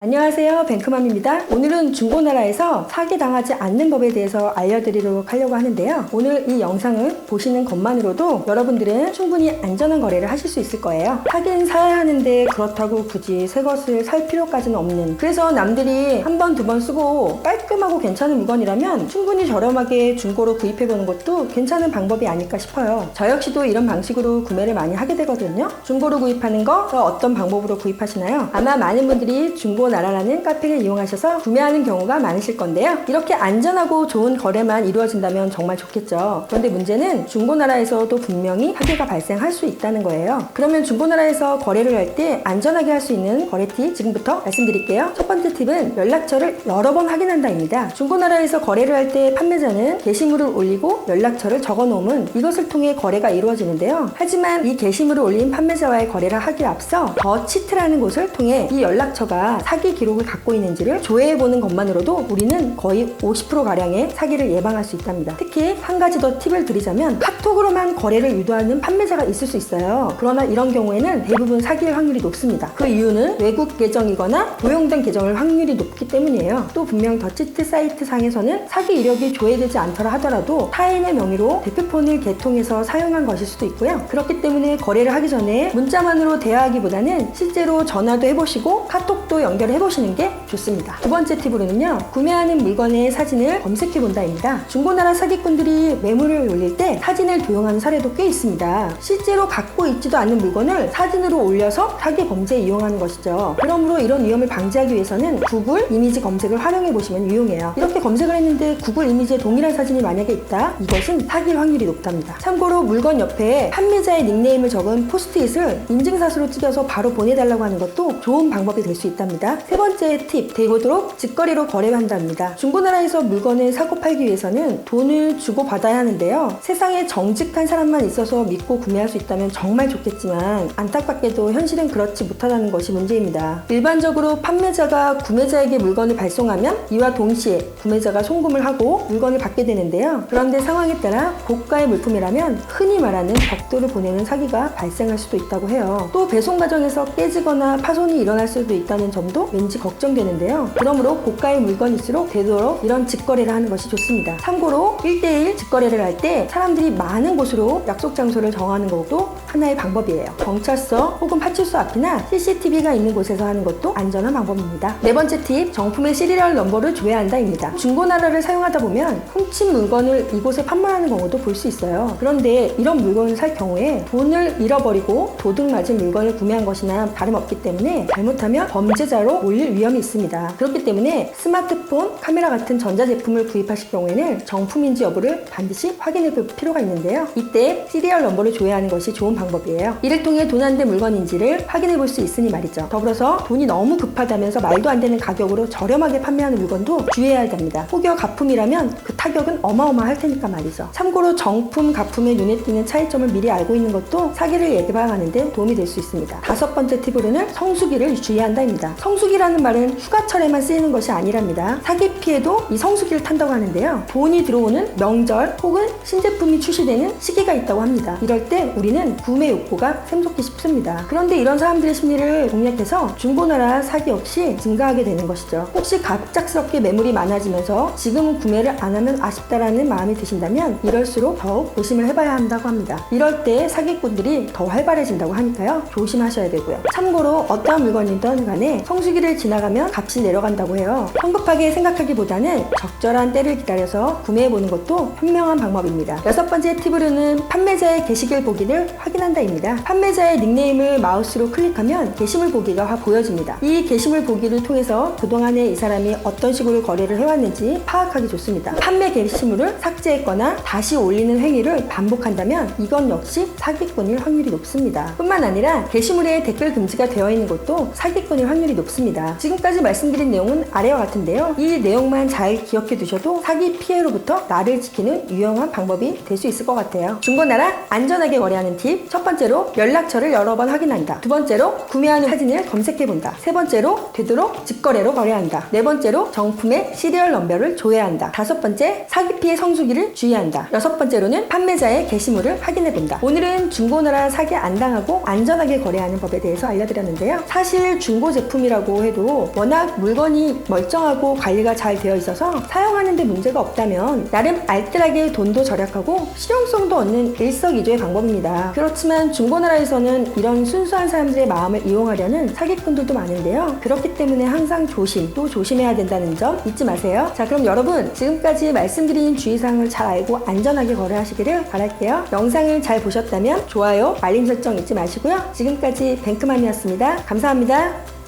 안녕하세요, 뱅크맘입니다. 오늘은 중고나라에서 사기당하지 않는 법에 대해서 알려드리도록 하려고 하는데요. 오늘 이 영상을 보시는 것만으로도 여러분들은 충분히 안전한 거래를 하실 수 있을 거예요. 사긴 사야 하는데 그렇다고 굳이 새 것을 살 필요까지는 없는, 그래서 남들이 한 번, 두 번 쓰고 깔끔하고 괜찮은 물건이라면 충분히 저렴하게 중고로 구입해보는 것도 괜찮은 방법이 아닐까 싶어요. 저 역시도 이런 방식으로 구매를 많이 하게 되거든요. 중고로 구입하는 거 어떤 방법으로 구입하시나요? 아마 많은 분들이 중고나라라는 카페를 이용하셔서 구매하는 경우가 많으실 건데요. 이렇게 안전하고 좋은 거래만 이루어진다면 정말 좋겠죠. 그런데 문제는 중고나라에서도 분명히 사기가 발생할 수 있다는 거예요. 그러면 중고나라에서 거래를 할 때 안전하게 할 수 있는 거래 팁 지금부터 말씀드릴게요. 첫 번째 팁은 연락처를 여러 번 확인한다입니다. 중고나라에서 거래를 할 때 판매자는 게시물을 올리고 연락처를 적어 놓으면 이것을 통해 거래가 이루어지는데요. 하지만 이 게시물을 올린 판매자와의 거래를 하기에 앞서 더 치트라는 곳을 통해 이 연락처가 사기 기록을 갖고 있는지를 조회해보는 것만으로도 우리는 거의 50%가량의 사기를 예방할 수 있답니다. 특히 한 가지 더 팁을 드리자면 카톡으로만 거래를 유도하는 판매자가 있을 수 있어요. 그러나 이런 경우에는 대부분 사기일 확률이 높습니다. 그 이유는 외국 계정이거나 도용된 계정일 확률이 높기 때문이에요. 또 분명 더치트 사이트 상에서는 사기 이력이 조회되지 않더라 하더라도 타인의 명의로 대표폰을 개통해서 사용한 것일 수도 있고요. 그렇기 때문에 거래를 하기 전에 문자만으로 대화하기보다는 실제로 전화도 해보시고 카톡도 연결해보시는 게 좋습니다. 두 번째 팁으로는요, 구매하는 물건의 사진을 검색해본다입니다. 중고나라 사기꾼들이 매물을 올릴 때 사진을 도용하는 사례도 꽤 있습니다. 실제로 갖고 있지도 않는 물건을 사진으로 올려서 사기 범죄에 이용하는 것이죠. 그러므로 이런 위험을 방지하기 위해서는 구글 이미지 검색을 활용해보시면 유용해요. 이렇게 검색을 했는데 구글 이미지에 동일한 사진이 만약에 있다? 이것은 사기일 확률이 높답니다. 참고로 물건 옆에 판매자의 닉네임을 적은 포스트잇을 인증샷으로 찍어서 바로 보내달라고 하는 것도 좋은 방법이 될 수 있답니다. 세 번째 팁, 되도록 직거래로 거래한답니다. 중고나라에서 물건을 사고 팔기 위해서는 돈을 주고 받아야 하는데요. 세상에 정직한 사람만 있어서 믿고 구매할 수 있다면 정말 좋겠지만 안타깝게도 현실은 그렇지 못하다는 것이 문제입니다. 일반적으로 판매자가 구매자에게 물건을 발송하면 이와 동시에 구매자가 송금을 하고 물건을 받게 되는데요. 그런데 상황에 따라 고가의 물품이라면 흔히 말하는 벽돌을 보내는 사기가 발생할 수도 있다고 해요. 또 배송 과정에서 깨지거나 파손이 일어날 수도 있다는 점도 왠지 걱정되는데요. 그러므로 고가의 물건일수록 되도록 이런 직거래를 하는 것이 좋습니다. 참고로 1대1 직거래를 할 때 사람들이 많은 곳으로 약속 장소를 정하는 것도 하나의 방법이에요. 경찰서 혹은 파출소 앞이나 CCTV가 있는 곳에서 하는 것도 안전한 방법입니다. 네 번째 팁, 정품의 시리얼 넘버를 조회한다입니다. 중고나라를 사용하다 보면 훔친 물건을 이곳에 판매하는 경우도 볼 수 있어요. 그런데 이런 물건을 살 경우에 돈을 잃어버리고 도둑 맞은 물건을 구매한 것이나 다름없기 때문에 잘못하면 범죄자로 몰릴 위험이 있습니다. 그렇기 때문에 스마트폰, 카메라 같은 전자제품을 구입하실 경우에는 정품인지 여부를 반드시 확인해 볼 필요가 있는데요. 이때 시리얼 넘버를 조회하는 것이 좋은 방법이에요. 이를 통해 돈 안 된 물건인지를 확인해 볼 수 있으니 말이죠. 더불어서 돈이 너무 급하다면서 말도 안 되는 가격으로 저렴하게 판매하는 물건도 주의해야 합니다. 혹여 가품이라면 그 타격은 어마어마할 테니까 말이죠. 참고로 정품, 가품의 눈에 띄는 차이점을 미리 알고 있는 것도 사기를 예방하는 데 도움이 될 수 있습니다. 다섯 번째 팁으로는 성수기를 주의한다입니다. 성수기라는 말은 휴가철에만 쓰이는 것이 아니랍니다. 사기 피해도 이 성수기를 탄다고 하는데요. 돈이 들어오는 명절 혹은 신제품이 출시되는 시기가 있다고 합니다. 이럴 때 우리는 구매 욕구가 샘솟기 쉽습니다. 그런데 이런 사람들의 심리를 공략해서 중고나라 사기 역시 증가하게 되는 것이죠. 혹시 갑작스럽게 매물이 많아지면서 지금은 구매를 안 하면 아쉽다라는 마음이 드신다면 이럴수록 더욱 조심을 해봐야 한다고 합니다. 이럴 때 사기꾼들이 더 활발해진다고 하니까요. 조심하셔야 되고요. 참고로 어떠한 물건이든 간에 성수기를 지나가면 값이 내려간다고 해요. 성급하게 생각하기보다는 적절한 때를 기다려서 구매해보는 것도 현명한 방법입니다. 여섯 번째 팁으로는 판매자의 게시글 보기를 확인한다입니다. 판매자의 닉네임을 마우스로 클릭하면 게시물 보기가 보여집니다. 이 게시물 보기를 통해서 그동안에 이 사람이 어떤 식으로 거래를 해왔는지 파악하기 좋습니다. 판매 게시물을 삭제했거나 다시 올리는 행위를 반복한다면 이건 역시 사기꾼일 확률이 높습니다. 뿐만 아니라 게시물에 댓글 금지가 되어 있는 것도 사기꾼일 확률이 높습니다. 지금까지 말씀드린 내용은 아래와 같은데요. 이 내용만 잘 기억해 두셔도 사기 피해로부터 나를 지키는 유용한 방법이 될 수 있을 것 같아요. 중고나라 안전하게 거래하는 팁 첫 번째로 연락처를 여러 번 확인한다. 두 번째로 구매하는 사진을 검색해본다. 세 번째로 되도록 직거래로 거래한다. 네 번째로 정품의 시리얼 넘버를 조회한다. 다섯 번째, 사기 피해 성수기를 주의한다. 여섯 번째로는 판매자의 게시물을 확인해본다. 오늘은 중고나라 사기 안 당하고 안전하게 거래하는 법에 대해서 알려드렸는데요. 사실 중고 제품이라고 해도 워낙 물건이 멀쩡하고 관리가 잘 되어 있어서 사용하는데 문제가 없다면 나름 알뜰하게 돈도 절약하고 실용성도 얻는 일석이조의 방법입니다. 그렇지만 중고나라에서는 이런 순수한 사람들의 마음을 이용하려는 사기꾼들도 많은데요. 그렇기 때문에 항상 또 조심해야 된다는 점 잊지 마세요. 자, 그럼 여러분 지금까지 말씀드린 주의사항을 잘 알고 안전하게 거래하시기를 바랄게요. 영상을 잘 보셨다면 좋아요, 알림 설정 잊지 마시고요. 지금까지 뱅크맘이었습니다. 감사합니다.